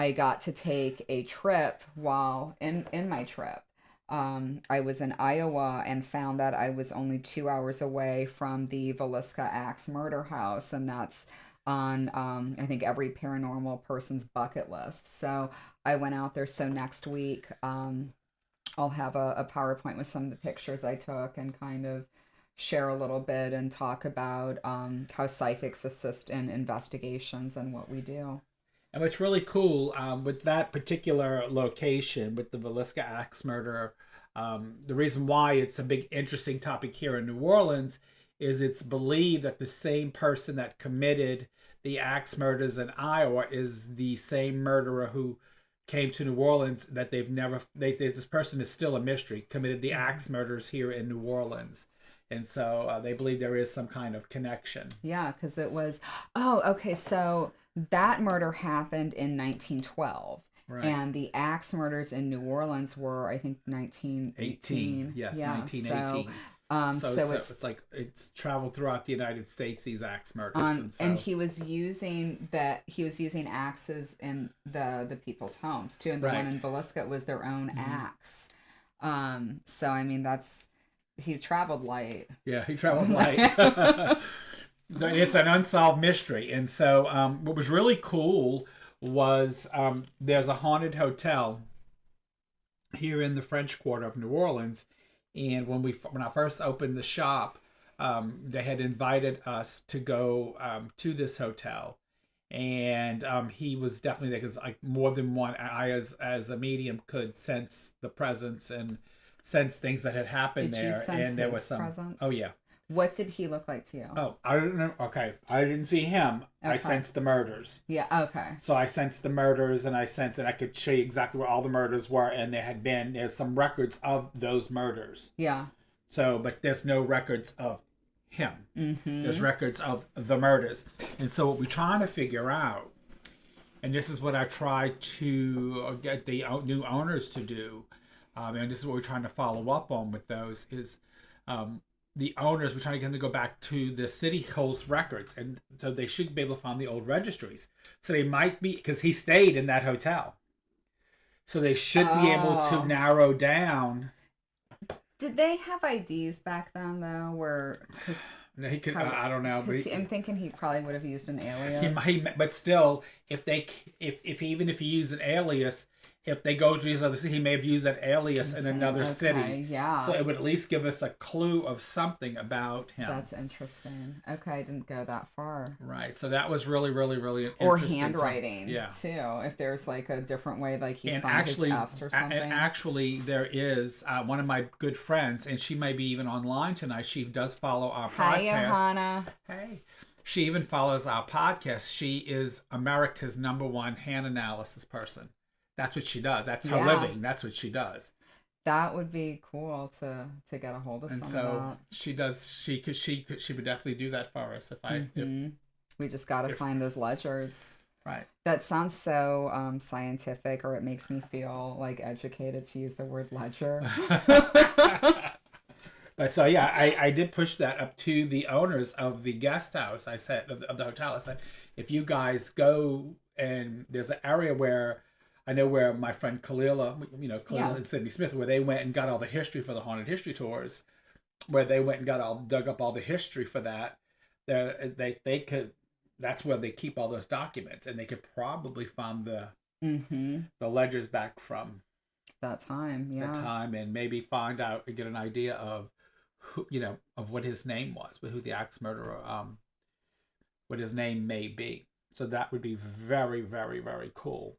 I got to take a trip while in my trip. I was in Iowa and found that I was only 2 hours away from the Villisca Axe murder house, and that's on I think every paranormal person's bucket list. So I went out there. So next week, I'll have a PowerPoint with some of the pictures I took and kind of share a little bit and talk about how psychics assist in investigations and what we do. And what's really cool with that particular location, with the Villisca Axe murder, the reason why it's a big, interesting topic here in New Orleans is it's believed that the same person that committed the axe murders in Iowa is the same murderer who came to New Orleans. That they've never, this person is still a mystery, committed the axe murders here in New Orleans. And so they believe there is some kind of connection. Yeah, because it was, oh, okay, so that murder happened in 1912. Right. And the axe murders in New Orleans were, I think, 1918. Yes, yeah, 1918. So it's like it's traveled throughout the United States, these axe murders. And he was using axes in the people's homes too. And the one in Villisca was their own axe. So I mean he traveled light. Yeah, he traveled light. It's an unsolved mystery. And so what was really cool was there's a haunted hotel here in the French Quarter of New Orleans. And when I first opened the shop, they had invited us to go to this hotel. And he was definitely there because like more than one, I as a medium could sense the presence and sense things that had happened there. Did you sense and there his was some presence? Oh yeah. What did he look like to you? Oh, I don't know. Okay, I didn't see him. Okay. I sensed the murders. Yeah. Okay. So I sensed the murders, and I could show you exactly where all the murders were, and there's some records of those murders. Yeah. So, but there's no records of him. Mm-hmm. There's records of the murders, and so what we're trying to figure out, and this is what I try to get the new owners to do, and this is what we're trying to follow up on with those is. The owners were trying to get them to go back to the city holds records, and so they should be able to find the old registries. So they might be, because he stayed in that hotel, so they should be able to narrow down. Did they have IDs back then though? Because he could, I don't know. But I'm thinking he probably would have used an alias. But still, if even if he used an alias. If they go to these other cities, he may have used that alias in another city. Yeah. So it would at least give us a clue of something about him. That's interesting. Okay, I didn't go that far. Right. So that was really, really, really interesting. Or handwriting, too. If there's like a different way, like he signed his F's or something. And actually, there is one of my good friends, and she may be even online tonight. She does follow our podcast. Hi, Johanna. Hey. She even follows our podcast. She is America's #1 hand analysis person. That's what she does. That's her living. That's what she does. That would be cool to get a hold of. And so she does. She would definitely do that for us if we just got to find those ledgers. Right. That sounds so scientific, or it makes me feel like educated to use the word ledger. But so yeah, I did push that up to the owners of the guest house. I said of the hotel. I said, if you guys go and there's an area where. I know where my friend Khalila and Sydney Smith, where they went and got all the history for the haunted history tours, where they went and dug up all the history for that. They could. That's where they keep all those documents, and they could probably find the ledgers back from that time. Yeah, that time, and maybe find out and get an idea of who of what his name was, but who the axe murderer, what his name may be. So that would be very, very, very cool.